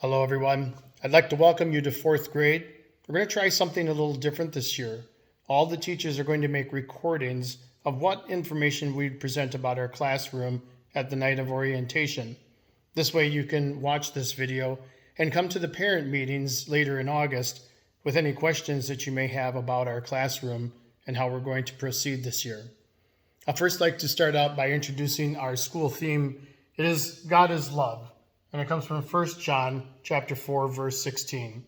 Hello, everyone. I'd like to welcome you to fourth grade. We're going to try something a little different this year. All the teachers are going to make recordings of what information we present about our classroom at the night of orientation. This way you can watch this video and come to the parent meetings later in August with any questions that you may have about our classroom and how we're going to proceed this year. I'd first like to start out by introducing our school theme. It is God is love, and it comes from 1 John chapter 4, verse 16.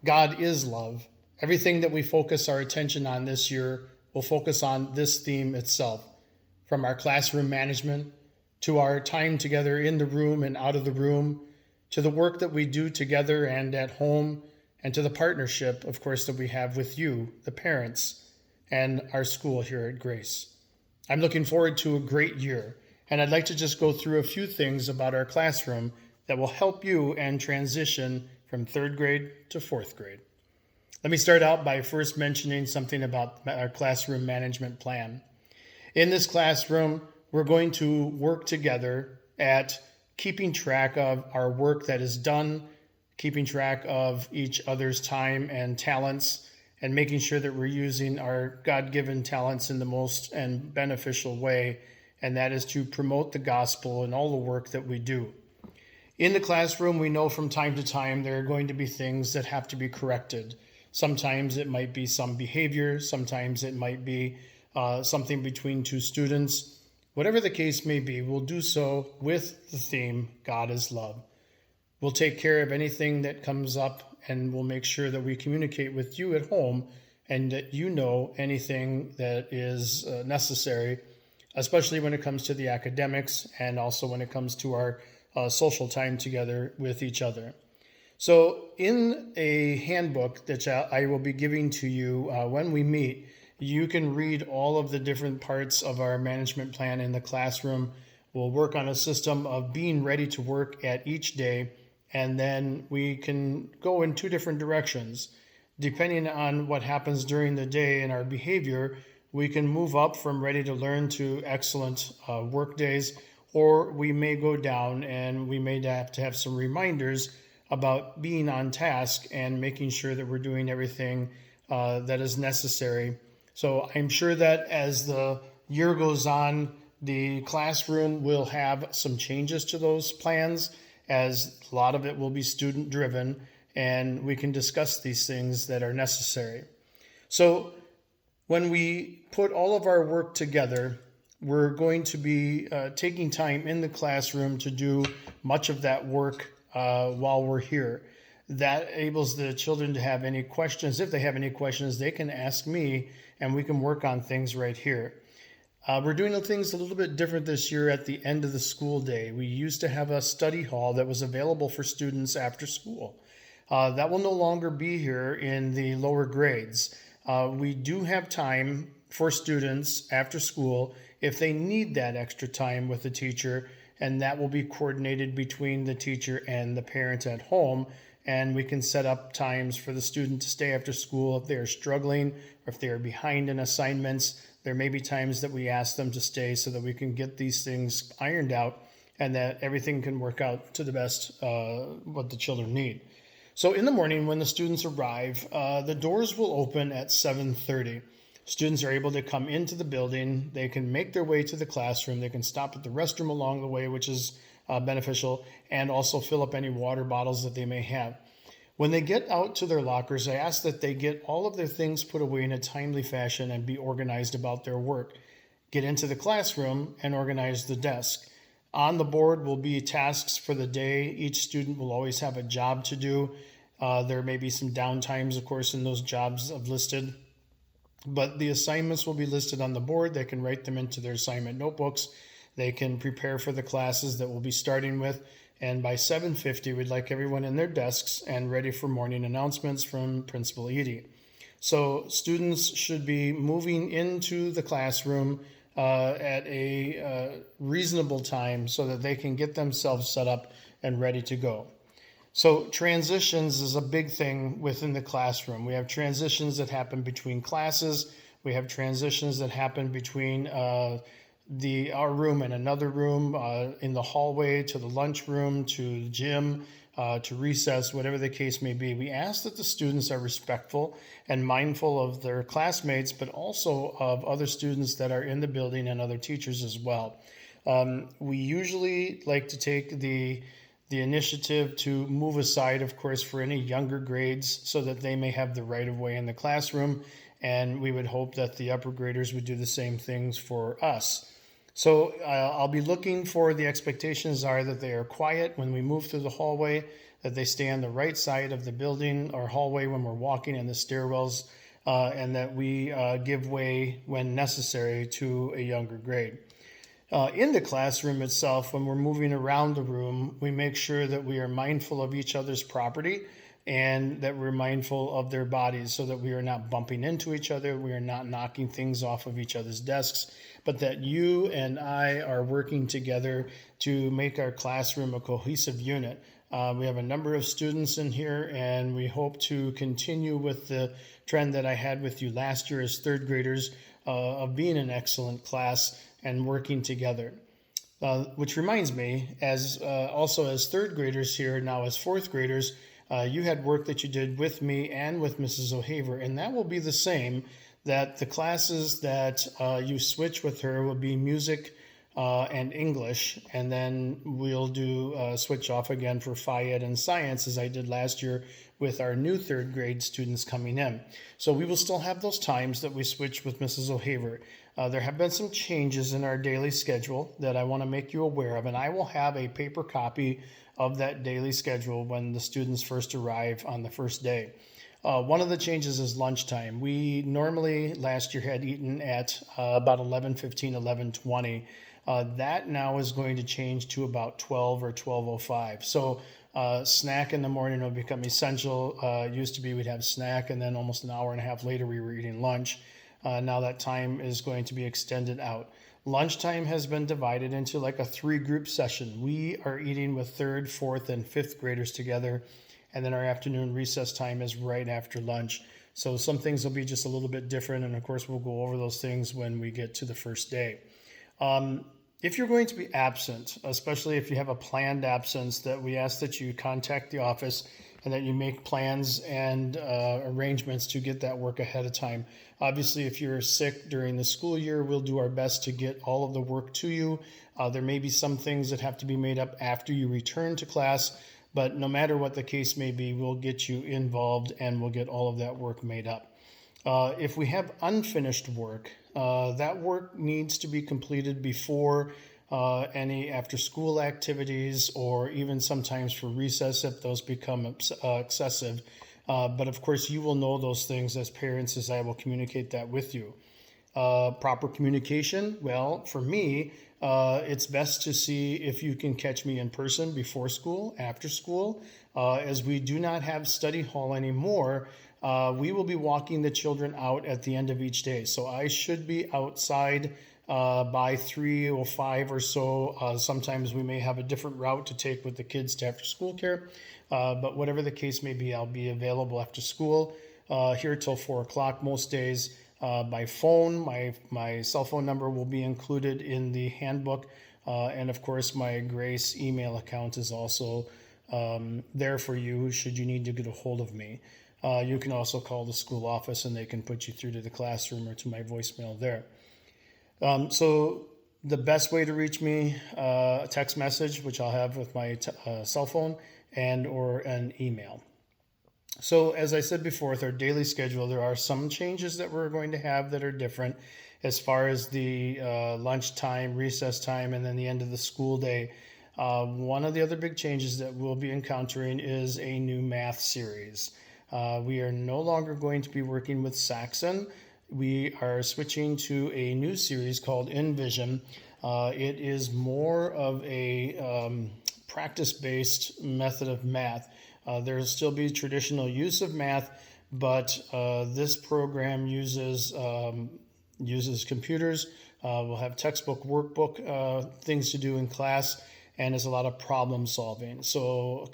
God is love. Everything that we focus our attention on this year will focus on this theme itself, from our classroom management to our time together in the room and out of the room, to the work that we do together and at home, and to the partnership, of course, that we have with you, the parents, and our school here at Grace. I'm looking forward to a great year, and I'd like to just go through a few things about our classroom that will help you and transition from third grade to fourth grade. Let me start out by first mentioning something about our classroom management plan. In this classroom, we're going to work together at keeping track of our work that is done, keeping track of each other's time and talents, and making sure that we're using our God-given talents in the most and beneficial way, and that is to promote the gospel in all the work that we do. In the classroom, we know from time to time there are going to be things that have to be corrected. Sometimes it might be some behavior, sometimes it might be something between two students. Whatever the case may be, we'll do so with the theme, God is love. We'll take care of anything that comes up, and we'll make sure that we communicate with you at home and that you know anything that is necessary, especially when it comes to the academics and also when it comes to our social time together with each other. So in a handbook that I will be giving to you when we meet, you can read all of the different parts of our management plan in the classroom. We'll work on a system of being ready to work at each day, and then we can go in two different directions. Depending on what happens during the day and our behavior, we can move up from ready to learn to excellent work days, or we may go down and we may have to have some reminders about being on task and making sure that we're doing everything that is necessary. So I'm sure that as the year goes on, the classroom will have some changes to those plans, as a lot of it will be student driven, and we can discuss these things that are necessary. So when we put all of our work together, we're going to be taking time in the classroom to do much of that work while we're here. That enables the children to have any questions. If they have any questions, they can ask me, and we can work on things right here. We're doing things a little bit different this year at the end of the school day. We used to have a study hall that was available for students after school. That will no longer be here in the lower grades. We do have time for students after school if they need that extra time with the teacher, and that will be coordinated between the teacher and the parent at home. And we can set up times for the student to stay after school if they are struggling or if they are behind in assignments. There may be times that we ask them to stay so that we can get these things ironed out and that everything can work out to the best what the children need. So in the morning when the students arrive, the doors will open at 7:30. Students are able to come into the building. They can make their way to the classroom. They can stop at the restroom along the way, which is beneficial, and also fill up any water bottles that they may have. When they get out to their lockers, I ask that they get all of their things put away in a timely fashion and be organized about their work. Get into the classroom and organize the desk. On the board will be tasks for the day. Each student will always have a job to do. There may be some downtimes, of course, in those jobs I've listed. But the assignments will be listed on the board. They can write them into their assignment notebooks. They can prepare for the classes that we'll be starting with. And by 7:50, we'd like everyone in their desks and ready for morning announcements from Principal Edie. So students should be moving into the classroom at a reasonable time so that they can get themselves set up and ready to go. So transitions is a big thing within the classroom. We have transitions that happen between classes. We have transitions that happen between our room and another room, in the hallway, to the lunchroom, to the gym, to recess, whatever the case may be. We ask that the students are respectful and mindful of their classmates, but also of other students that are in the building and other teachers as well. We usually like to take the initiative to move aside, of course, for any younger grades so that they may have the right of way in the classroom. And we would hope that the upper graders would do the same things for us. So I'll be looking for, the expectations are that they are quiet when we move through the hallway, that they stay on the right side of the building or hallway when we're walking in the stairwells, and that we give way when necessary to a younger grade. In the classroom itself, when we're moving around the room, we make sure that we are mindful of each other's property and that we're mindful of their bodies so that we are not bumping into each other, we are not knocking things off of each other's desks, but that you and I are working together to make our classroom a cohesive unit. We have a number of students in here, and we hope to continue with the trend that I had with you last year as third graders, of being an excellent class and working together. Which reminds me, as also as third graders here, now as fourth graders, you had work that you did with me and with Mrs. O'Haver, and that will be the same, that the classes that you switch with her will be music and English, and then we'll do switch off again for Phi-Ed and science, as I did last year with our new third grade students coming in. So we will still have those times that we switch with Mrs. O'Haver. There have been some changes in our daily schedule that I want to make you aware of, and I will have a paper copy of that daily schedule when the students first arrive on the first day. One of the changes is lunchtime. We normally last year had eaten at about 11:15, 11:20. That now is going to change to about 12 or 12:05. So snack in the morning will become essential. Used to be we'd have snack and then almost an hour and a half later we were eating lunch. Now that time is going to be extended out. Lunchtime has been divided into like a 3-group session. We are eating with third, fourth, and fifth graders together, and then our afternoon recess time is right after lunch. So some things will be just a little bit different, and of course we'll go over those things when we get to the first day. If you're going to be absent, especially if you have a planned absence, that we ask that you contact the office and that you make plans and arrangements to get that work ahead of time. Obviously, if you're sick during the school year, we'll do our best to get all of the work to you. There may be some things that have to be made up after you return to class, but no matter what the case may be, we'll get you involved and we'll get all of that work made up. If we have unfinished work, that work needs to be completed before any after-school activities, or even sometimes for recess if those become excessive. But of course, you will know those things as parents, as I will communicate that with you. Proper communication, well, for me, it's best to see if you can catch me in person before school, after school. As we do not have study hall anymore, we will be walking the children out at the end of each day. So I should be outside by 3:05 or so. Sometimes we may have a different route to take with the kids to after school care. But whatever the case may be, I'll be available after school here till 4 o'clock most days. By phone, my cell phone number will be included in the handbook. And of course, my Grace email account is also there for you should you need to get a hold of me. You can also call the school office and they can put you through to the classroom or to my voicemail there. So the best way to reach me, a text message, which I'll have with my cell phone, and or an email. So as I said before, with our daily schedule, there are some changes that we're going to have that are different as far as the lunchtime, recess time, and then the end of the school day. One of the other big changes that we'll be encountering is a new math series. We are no longer going to be working with Saxon. We are switching to a new series called Envision. It is more of a practice-based method of math. There will still be traditional use of math, but this program uses computers. We'll have textbook, workbook things to do in class, and there's a lot of problem solving. So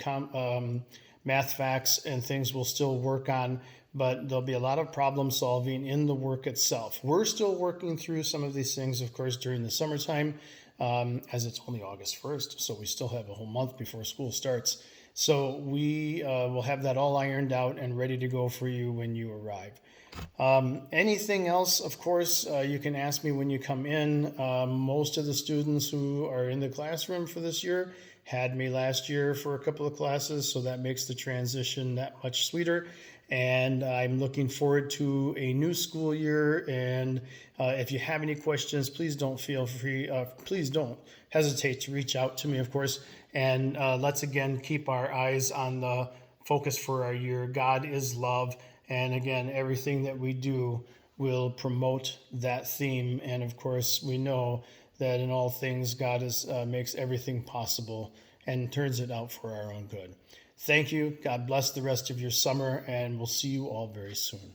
math facts and things we'll still work on, but there'll be a lot of problem solving in the work itself. We're still working through some of these things, of course, during the summertime, as it's only August 1st, so we still have a whole month before school starts. So we will have that all ironed out and ready to go for you when you arrive. Anything else, of course, you can ask me when you come in. Most of the students who are in the classroom for this year had me last year for a couple of classes, so that makes the transition that much sweeter. And I'm looking forward to a new school year. And if you have any questions, please don't please don't hesitate to reach out to me, of course. And let's again keep our eyes on the focus for our year. God is love. And again, everything that we do will promote that theme. And of course, we know that in all things, God makes everything possible and turns it out for our own good. Thank you. God bless the rest of your summer, and we'll see you all very soon.